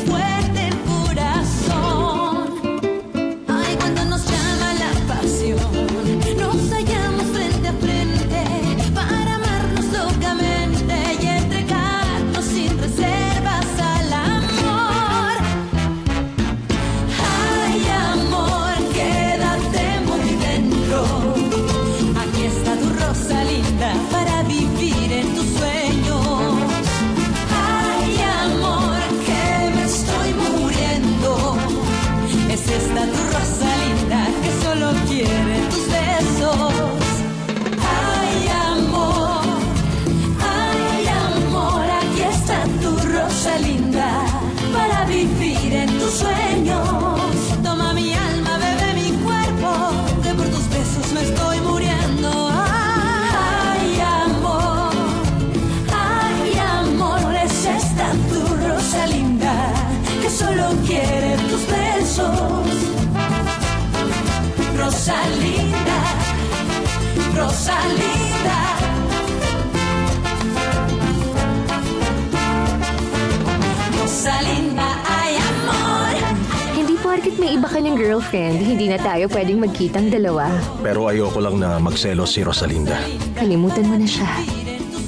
fuerte el corazón. Ay, cuando nos llama la pasión, nos hallamos frente a frente para amarnos locamente y entregarnos sin reservas al amor. Ay, amor, quédate muy dentro. Aquí está tu rosa linda para vivir en tus sueños. Ay, amor, que me estoy muriendo. Es esta tu rosa linda que solo quiere tus besos. Ay, amor, aquí está tu rosa linda para vivir en tus sueños. Toma mi alma, bebe mi cuerpo, que por tus besos me estoy muriendo. Ay, amor, es esta tu rosa linda que solo quiere tus besos. Rosalinda, Rosalinda. Rosalinda, ay amor. Hindi porket may iba ka ng girlfriend, hindi na tayo pwedeng magkitang dalawa. Pero ayoko lang na magselos si Rosalinda. Kalimutan mo na siya.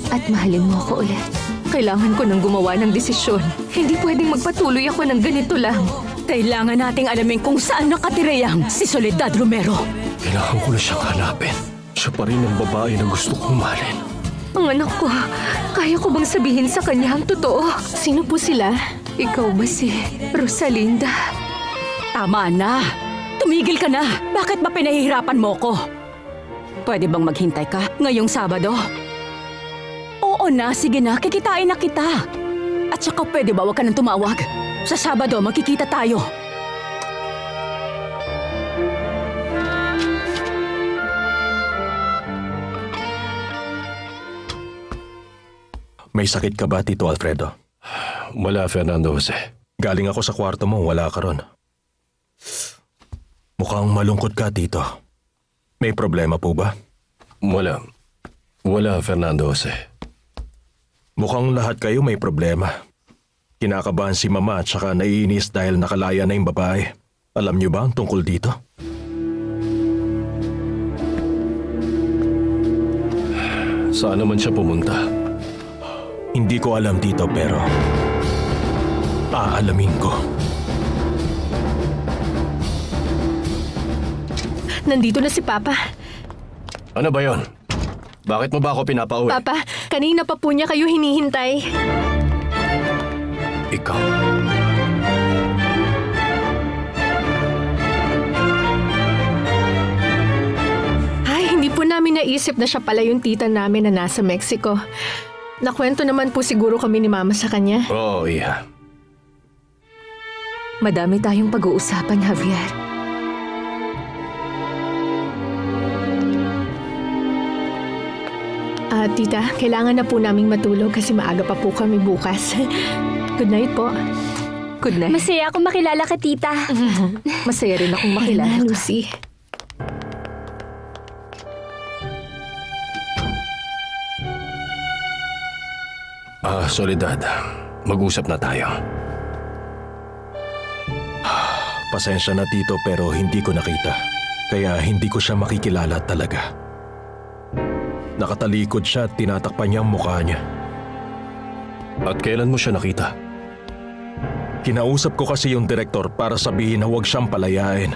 At mahalin mo ako ulit. Kailangan ko nang gumawa ng desisyon. Hindi pwedeng magpatuloy ako ng ganito lang. Kailangan nating alamin kung saan nakatira yang si Soledad Romero. Kailangan ko na siyang hanapin. Siya pa rin ang babae na gusto kong mahalin. Ang anak ko, kaya ko bang sabihin sa kanya ang totoo? Sino po sila? Ikaw ba si Rosalinda? Tama na. Tumigil ka na. Bakit ba pinahihirapan mo ko? Pwede bang maghintay ka ngayong Sabado? Oo na, sige na. Kikitain na kita. At saka pwede ba wag ka nang tumawag? Sa Sabado, magkikita tayo. May sakit ka ba, Tito Alfredo? Wala, Fernando Jose. Galing ako sa kwarto mo, wala ka ron. Mukhang malungkot ka, Tito. May problema po ba? Wala. Wala, Fernando Jose. Mukhang lahat kayo may problema. Kinakabahan si Mama at saka naiinis dahil nakalaya na yung babae. Alam niyo ba ang tungkol dito? Saan naman siya pumunta? Hindi ko alam, Tito, pero aalamin ko. Nandito na si Papa. Ano ba yon? Bakit mo ba ako pinapauwi? Papa, kanina pa po niya kayo hinihintay. Ikaw? Ay, hindi po namin naisip na siya pala yung tita namin na nasa Mexico. Nakwento naman po siguro kami ni Mama sa kanya. Oo, Iha. Madami tayong pag-uusapan, Javier. Tita, kailangan na po naming matulog kasi maaga pa po kami bukas. Good night po. Good night. Masaya akong makilala ka, tita. Masaya rin akong makilala ka. Lucy. Soledad. Mag-usap na tayo. Pasensya na, Tito, pero hindi ko nakita. Kaya hindi ko siya makikilala talaga. Nakatalikod siya at tinatakpan niya ang mukha niya. At kailan mo siya nakita? Kinausap ko kasi yung direktor para sabihin na huwag siyang palayain.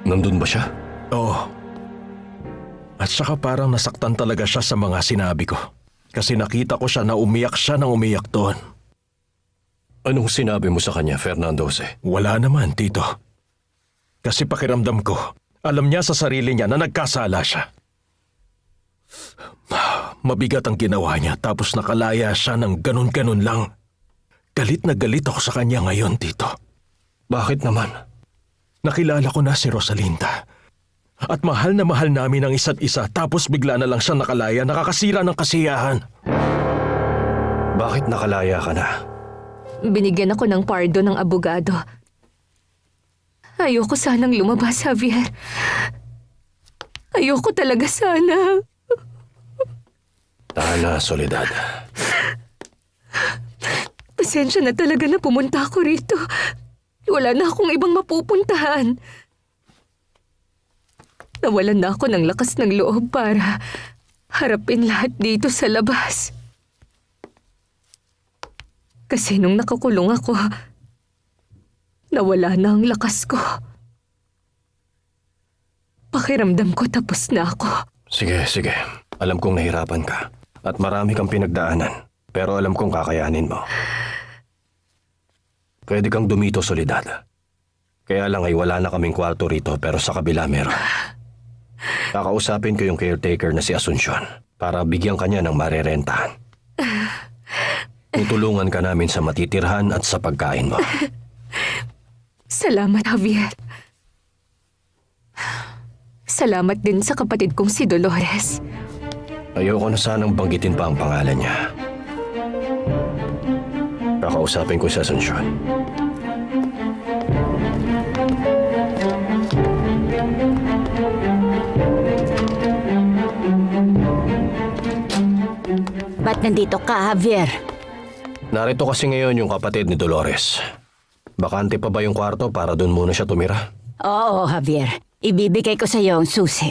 Nandun ba siya? Oo. At saka parang nasaktan talaga siya sa mga sinabi ko. Kasi nakita ko siya na umiyak siya nang umiyak doon. Anong sinabi mo sa kanya, Fernando Jose? Wala naman, Tito. Kasi pakiramdam ko, alam niya sa sarili niya na nagkasala siya. Mabigat ang ginawa niya tapos nakalaya siya ng ganun-ganun lang. Galit na galit ako sa kanya ngayon, Tito. Bakit naman? Nakilala ko na si Rosalinda. At mahal na mahal namin ang isa't isa tapos bigla na lang siya nakalaya, nakakasira ng kasiyahan. Bakit nakalaya ka na? Binigyan ako ng pardon ng abogado. Ayoko sanang lumabas, Javier. Ayoko talaga sana. Tahan na, Soledad. Pasensya na talaga na pumunta ako rito. Wala na akong ibang mapupuntahan. Nawalan na ako ng lakas ng loob para harapin lahat dito sa labas. Kasi nung nakakulong ako, nawala na ang lakas ko. Pakiramdam ko tapos na ako. Sige. Alam kong nahirapan ka. At marami kang pinagdaanan. Pero alam kong kakayanin mo. Pwede kang dumito, Soledad. Kaya lang ay wala na kaming kwarto rito pero sa kabila meron. Kakausapin ko yung caretaker na si Asuncion para bigyan kanya ng marerentahan. Tutulungan ka namin sa matitirhan at sa pagkain mo. Salamat, Javier. Salamat din sa kapatid kong si Dolores. Ayoko na sanang banggitin pa ang pangalan niya. Kakausapin ko si Asuncion. Ba't nandito ka, Javier? Narito kasi ngayon yung kapatid ni Dolores. Bakante pa ba yung kwarto para doon muna siya tumira? Oo, Javier. Ibibigay ko sa iyo ang susi.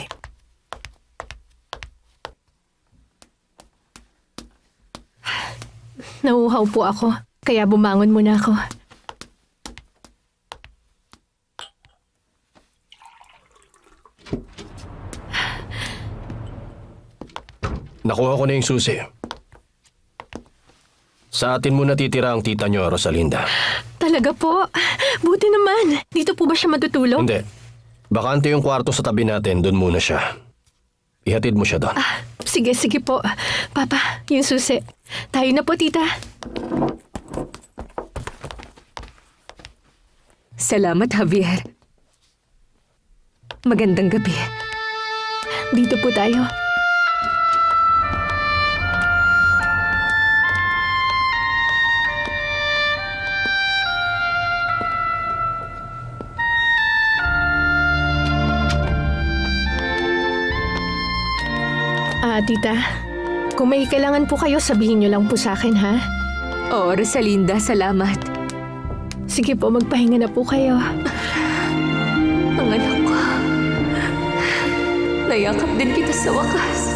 Nauuhaw po ako, kaya bumangon muna ako. Nakuha ko na yung susi. Sa atin muna titira ang tita niyo, Rosalinda. Talaga po? Buti naman. Dito po ba siya matutulog? Hindi. Bakante yung kwarto sa tabi natin, doon muna siya. Ihatid mo siya doon. Sige po. Papa, yung susi. Tayo na po, tita. Salamat, Javier. Magandang gabi. Dito po tayo. Tita, kung may kailangan po kayo, sabihin niyo lang po sa akin, ha? Oo, Rosalinda, salamat. Sige po, magpahinga na po kayo. Ang anak ko. Nayakap din kita sa wakas.